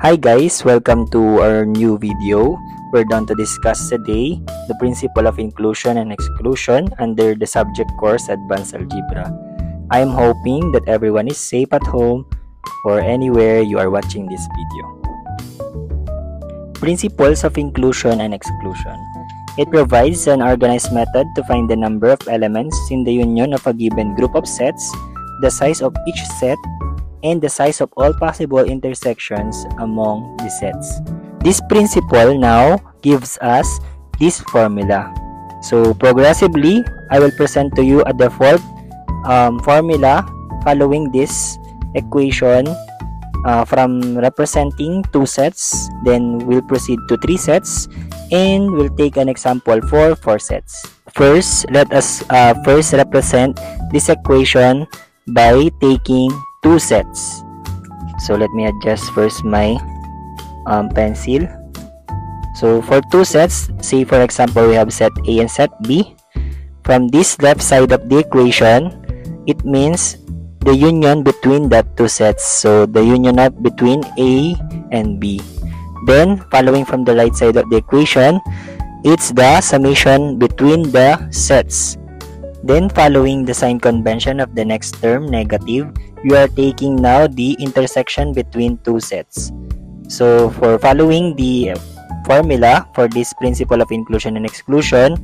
Hi guys, welcome to our new video. We're done to discuss today the principle of inclusion and exclusion under the subject course Advanced Algebra. I am hoping that everyone is safe at home or anywhere you are watching this video. Principles of inclusion and exclusion. It provides an organized method to find the number of elements in the union of a given group of sets, the size of each set, and the size of all possible intersections among the sets. This principle now gives us this formula. So progressively, I will present to you a default formula following this equation from representing two sets. Then we'll proceed to three sets, and we'll take an example for four sets. First, let us first represent this equation by taking two sets. So let me adjust first my pencil. So for two sets, say for example we have set A and set B. From this left side of the equation, it means the union between that two sets. So the union of between A and B. Then following from the right side of the equation, it's the summation between the sets. Then following the sign convention of the next term, negative, we are taking now the intersection between two sets. So for following the formula for this principle of inclusion and exclusion,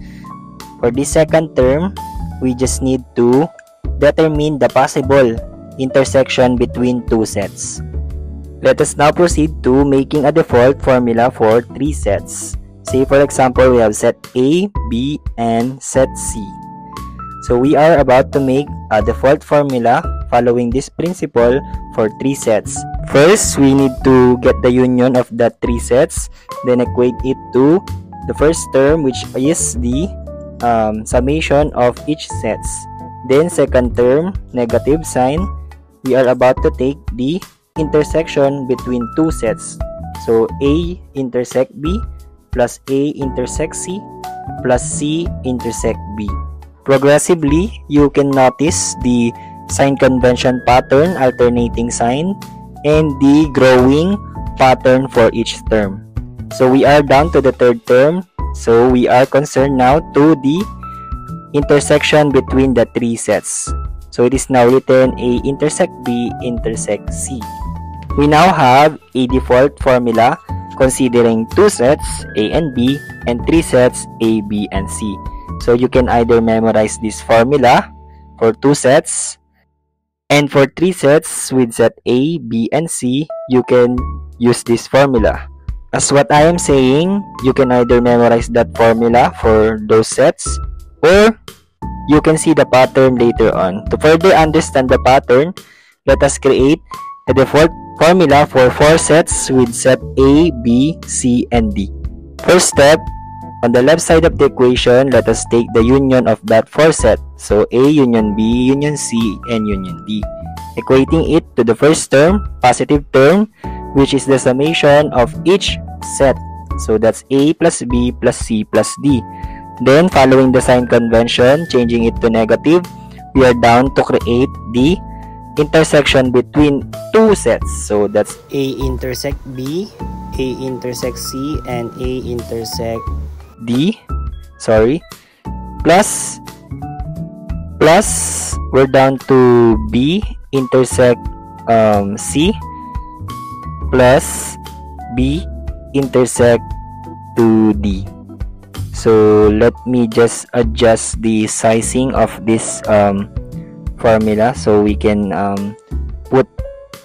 for this second term, we just need to determine the possible intersection between two sets. Let us now proceed to making a default formula for three sets. Say for example, we have set A, B, and set C. So we are about to make a default formula following this principle for three sets. First, we need to get the union of the three sets, then equate it to the first term, which is the summation of each sets. Then second term, negative sign, we are about to take the intersection between two sets. So A intersect B plus A intersect C plus C intersect B. Progressively, you can notice the sign convention pattern, alternating sign, and the growing pattern for each term. So we are down to the third term. So we are concerned now to the intersection between the three sets. So it is now written A intersect B intersect C. We now have a default formula considering two sets A and B and three sets A, B, and C. So you can either memorize this formula for two sets, and for three sets with set A, B, and C, you can use this formula. As what I am saying, you can either memorize that formula for those sets, or you can see the pattern later on. To further understand the pattern, let us create a default formula for four sets with set A, B, C, and D. First step, on the left side of the equation, let us take the union of that four set. So A, union B, union C, and union D. Equating it to the first term, positive term, which is the summation of each set. So that's A plus B plus C plus D. Then following the sign convention, changing it to negative, we are down to create the intersection between two sets. So that's A intersect B, A intersect C, and A intersect D, plus we're down to B intersect C plus B intersect to D. So let me just adjust the sizing of this formula so we can put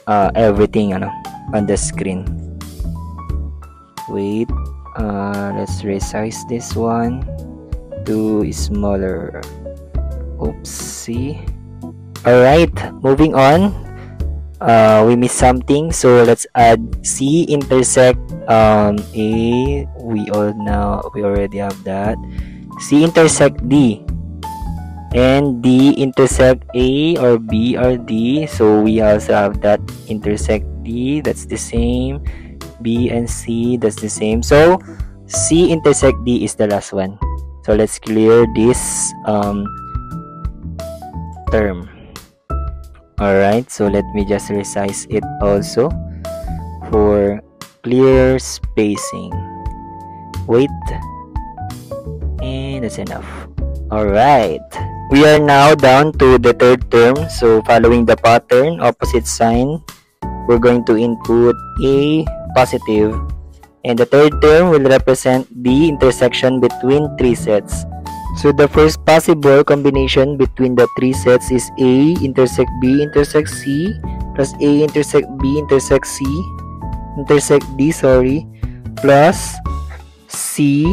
everything on the screen. Wait. Let's resize this one to smaller. Oopsie. Alright, moving on. We missed something, so let's add C intersect A. We already have that. C intersect D, and D intersect A or B or D. So we also have that intersect D. That's the same. B and C, that's the same. So C intersect D is the last one. So let's clear this term. Alright, so let me just resize it also for clear spacing. Wait. And that's enough. Alright. We are now down to the third term. So following the pattern, opposite sign, we're going to input a positive. And the third term will represent the intersection between three sets. So the first possible combination between the three sets is A intersect B intersect C plus A intersect B intersect C intersect D, plus C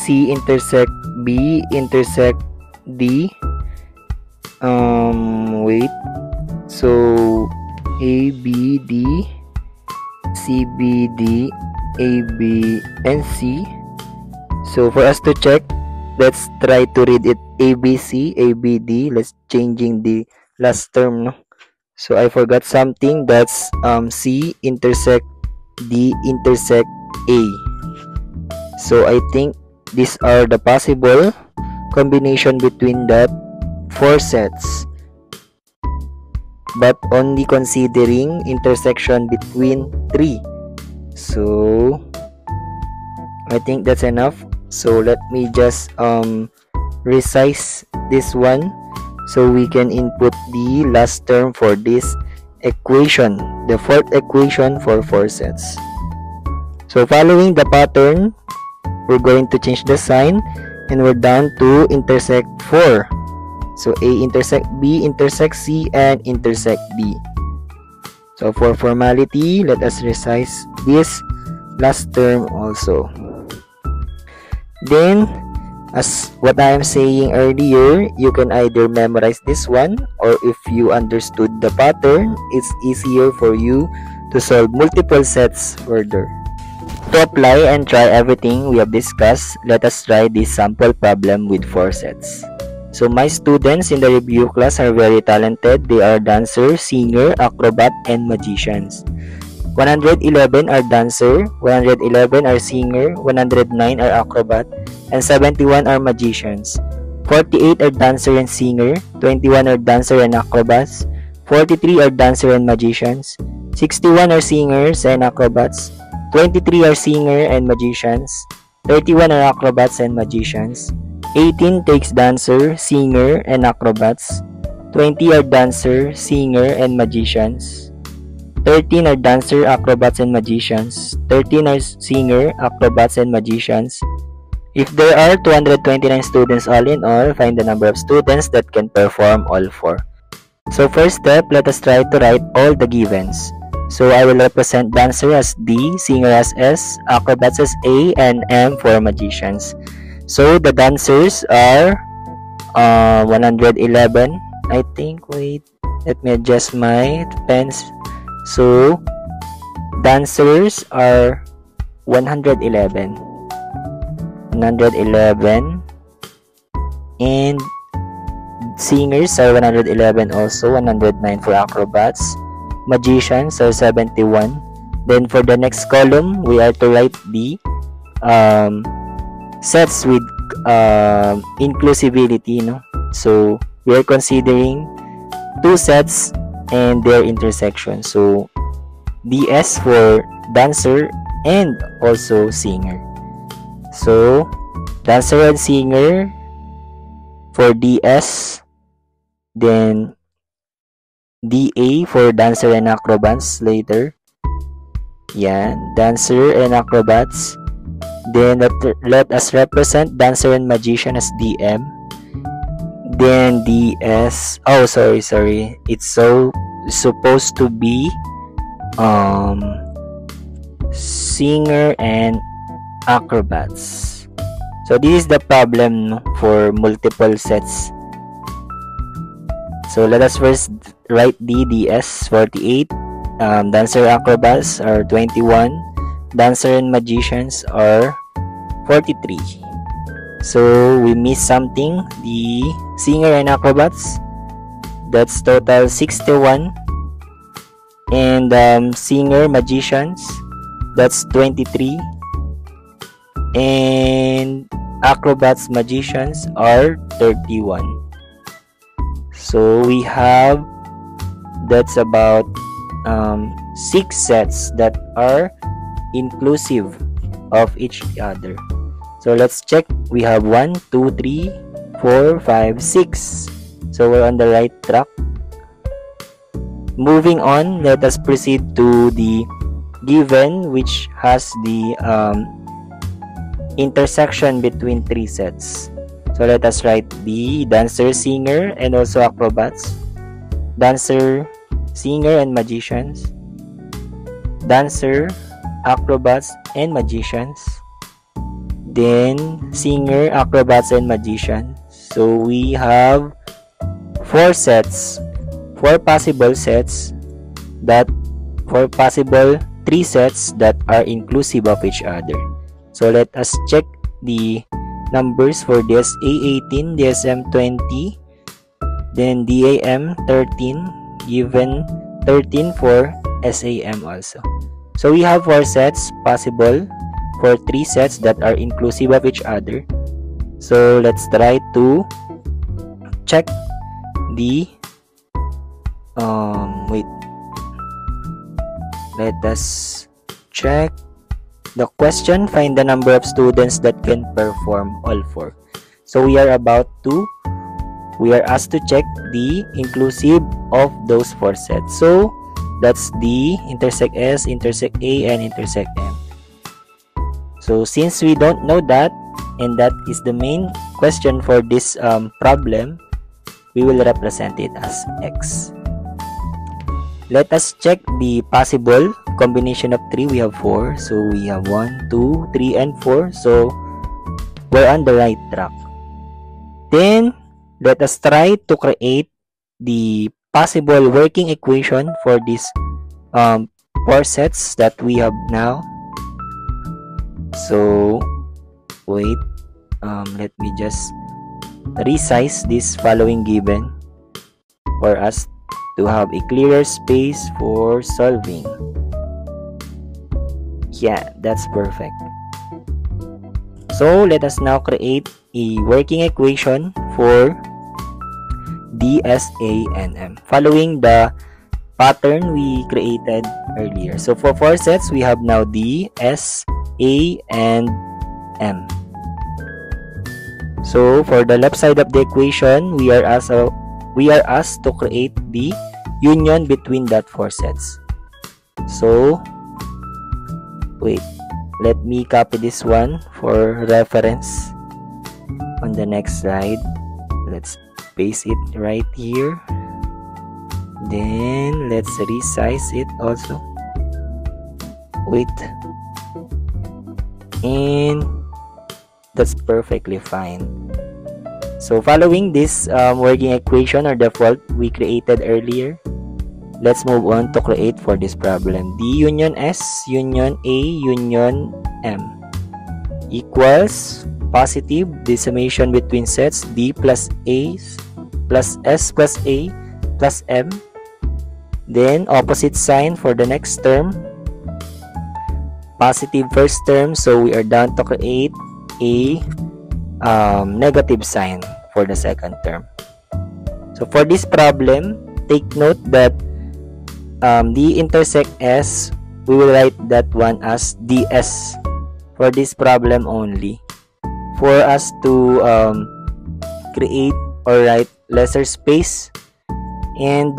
intersect B intersect D. Wait. So A, B, D, C, B, D, A, B, and C. So for us to check, let's try to read it A, B, C, A, B, D. Let's changing the last term, no? So I forgot something. That's C intersect D intersect A. So I think these are the possible combination between that four sets, but only considering intersection between three. So I think that's enough. So let me just resize this one so we can input the last term for this equation, the fourth equation for four sets. So following the pattern, we're going to change the sign and we're down to intersect 4. So A intersect B intersect C and intersect D. So for formality, let us resize this last term also. Then, as what I am saying earlier, you can either memorize this one, or if you understood the pattern, it's easier for you to solve multiple sets further. To apply and try everything we have discussed, let us try this sample problem with 4 sets. So my students in the review class are very talented. They are dancer, singer, acrobat, and magicians. 111 are dancer, 111 are singer, 109 are acrobat, and 71 are magicians. 48 are dancer and singer, 21 are dancer and acrobats, 43 are dancer and magicians, 61 are singers and acrobats, 23 are singer and magicians, 31 are acrobats and magicians, 18 takes dancer, singer, and acrobats, 20 are dancer, singer, and magicians, 13 are dancer, acrobats, and magicians, 13 are singer, acrobats, and magicians. If there are 229 students all in all, find the number of students that can perform all 4. So first step, let us try to write all the givens. So I will represent dancer as D, singer as S, acrobats as A, and M for magicians. So the dancers are 111, I think. Wait, let me adjust my pens. So dancers are 111, and singers are 111 also, 109 for acrobats. Magicians are 71. Then for the next column, we are to write the sets with inclusivity, no? So we are considering 2 sets and their intersection. So DS for dancer and also singer. So dancer and singer for DS, then DA for dancer and acrobats later. Yeah, dancer and acrobats. Then let us represent dancer and magician as DM. Then DS. Oh, sorry. It's supposed to be singer and acrobats. So this is the problem for multiple sets. So let us first write the DS. 48. Dancer acrobats are 21. Dancer and magicians are 43. So we missed something. The singer and acrobats, that's total 61. And singer magicians, that's 23. And acrobats magicians are 31. So we have, that's about 6 sets that are inclusive of each other. So let's check. We have 1, 2, 3, 4, 5, 6. So we're on the right track. Moving on, let us proceed to the given, which has the intersection between 3 sets. So let us write the dancer, singer, and also acrobats. Dancer, singer, and magicians. Dancer, acrobats, and magicians. Then singer, acrobats, and magicians. So we have 4 sets, 4 possible sets, that 4 possible 3 sets that are inclusive of each other. So let us check the numbers for DSA 18, DSM 20, then DAM 13, given 13 for SAM also. So we have 4 sets possible for 3 sets that are inclusive of each other. So let's try to check the let us check the question. Find the number of students that can perform all 4. So we are asked to check the inclusive of those 4 sets. So that's D intersect S, intersect A, and intersect M. So since we don't know that, and that is the main question for this problem, we will represent it as X. Let us check the possible combination of 3. We have 4. So we have 1, 2, 3, and 4. So we're on the right track. Then let us try to create the possible working equation for these 4 sets that we have now. So wait, let me just resize this following given for us to have a clearer space for solving. Yeah, that's perfect. So let us now create a working equation for DSA and M following the pattern we created earlier. So for 4 sets, we have now D, S, A, and M. So for the left side of the equation, we are asked to create the union between that 4 sets. So wait, let me copy this one for reference on the next slide. Let's paste it right here. Then let's resize it also. Wait, and that's perfectly fine. So following this working equation or default we created earlier, let's move on to create for this problem. D union S, union A, union M equals positive, the summation between sets D plus A plus S plus A plus M. Then opposite sign for the next term, positive first term, so we are down to create a negative sign for the second term. So for this problem, take note that D intersect S, we will write that one as DS for this problem only. For us to create or write lesser space and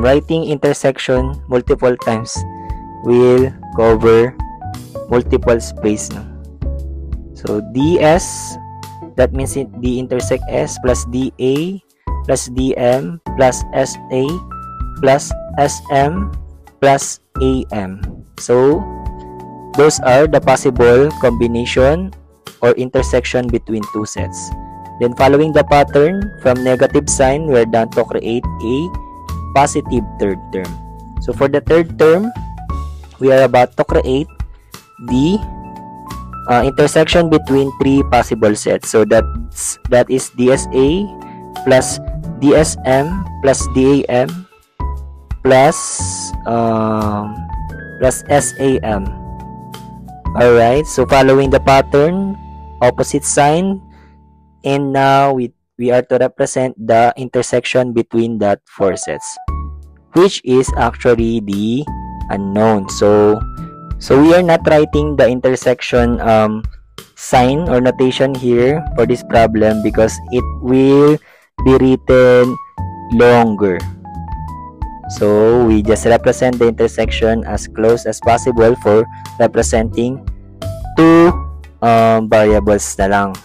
writing intersection multiple times will cover multiple space. No? So DS, that means D intersect S plus DA plus DM plus SA plus SM plus AM. So those are the possible combination or intersection between 2 sets. Then following the pattern from negative sign, we're done to create a positive third term. So for the third term, we are about to create the intersection between 3 possible sets. So that is DSA plus DSM plus DAM plus SAM. Alright, so following the pattern, opposite sign, and now we are to represent the intersection between that 4 sets. which is actually the unknown. So we are not writing the intersection sign or notation here for this problem because it will be written longer. So we just represent the intersection as close as possible for representing two variables na lang.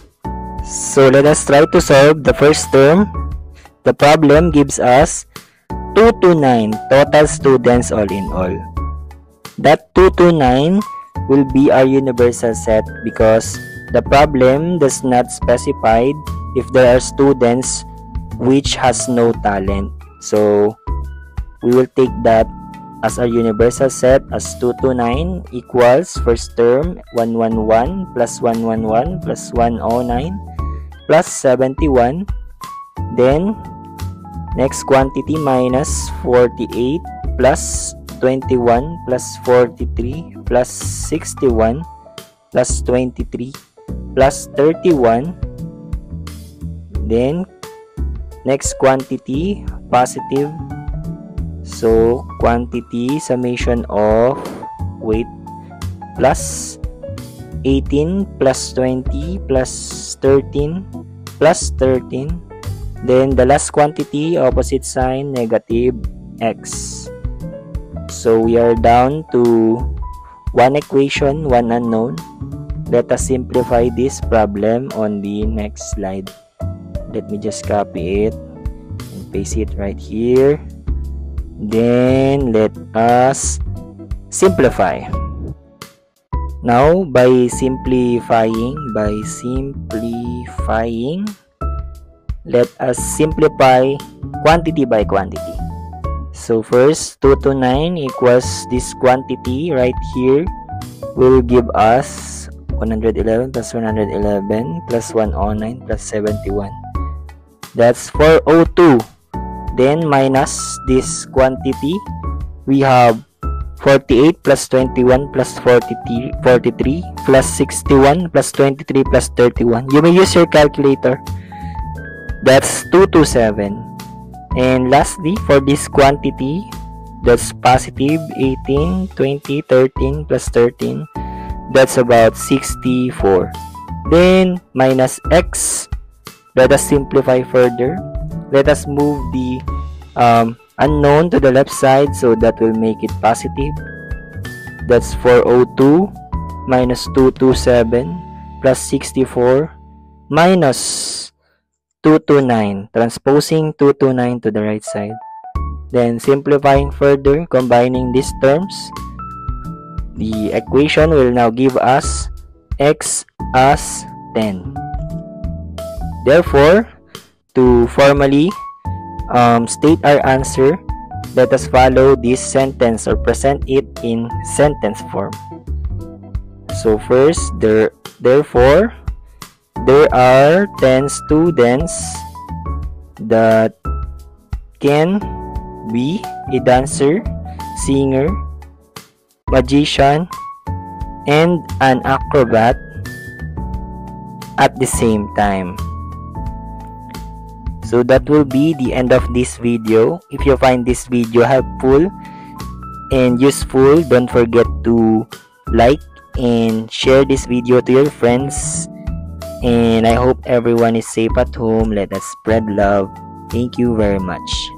So let us try to solve the first term. The problem gives us 2 to 9 total students all in all. That 2 to 9 will be our universal set because the problem does not specify if there are students which has no talent. So we will take that as our universal set as 2 to 9 equals first term 111 plus 111 plus 109 plus 71. Then next quantity minus 48 plus 21 plus 43 plus 61 plus 23 plus 31. Then next quantity positive. So quantity summation of weight plus 18 plus 20 plus 13 plus 13. Then the last quantity opposite sign negative x. So we are down to one equation, one unknown. Let us simplify this problem on the next slide. Let me just copy it and paste it right here. Then let us simplify. Now by simplifying, let us simplify quantity by quantity. So first 2 to 9 equals this quantity right here will give us 111 plus 111 plus 109 plus 71. That's 402. Then minus this quantity, we have 48 plus 21 plus 43 plus 61 plus 23 plus 31. You may use your calculator. That's 227. And lastly, for this quantity, that's positive 18, 20, 13 plus 13. That's about 64. Then minus x. Let us simplify further. Let us move the unknown to the left side, so that will make it positive. That's 402 minus 227 plus 64 minus 229, transposing 229 to the right side. Then simplifying further, combining these terms, the equation will now give us x as 10. Therefore, to formally state our answer, let us follow this sentence or present it in sentence form. So first, therefore, there are 10 students that can be a dancer, singer, magician, and an acrobat at the same time. So that will be the end of this video. If you find this video helpful and useful, don't forget to like and share this video to your friends. And I hope everyone is safe at home. Let us spread love. Thank you very much.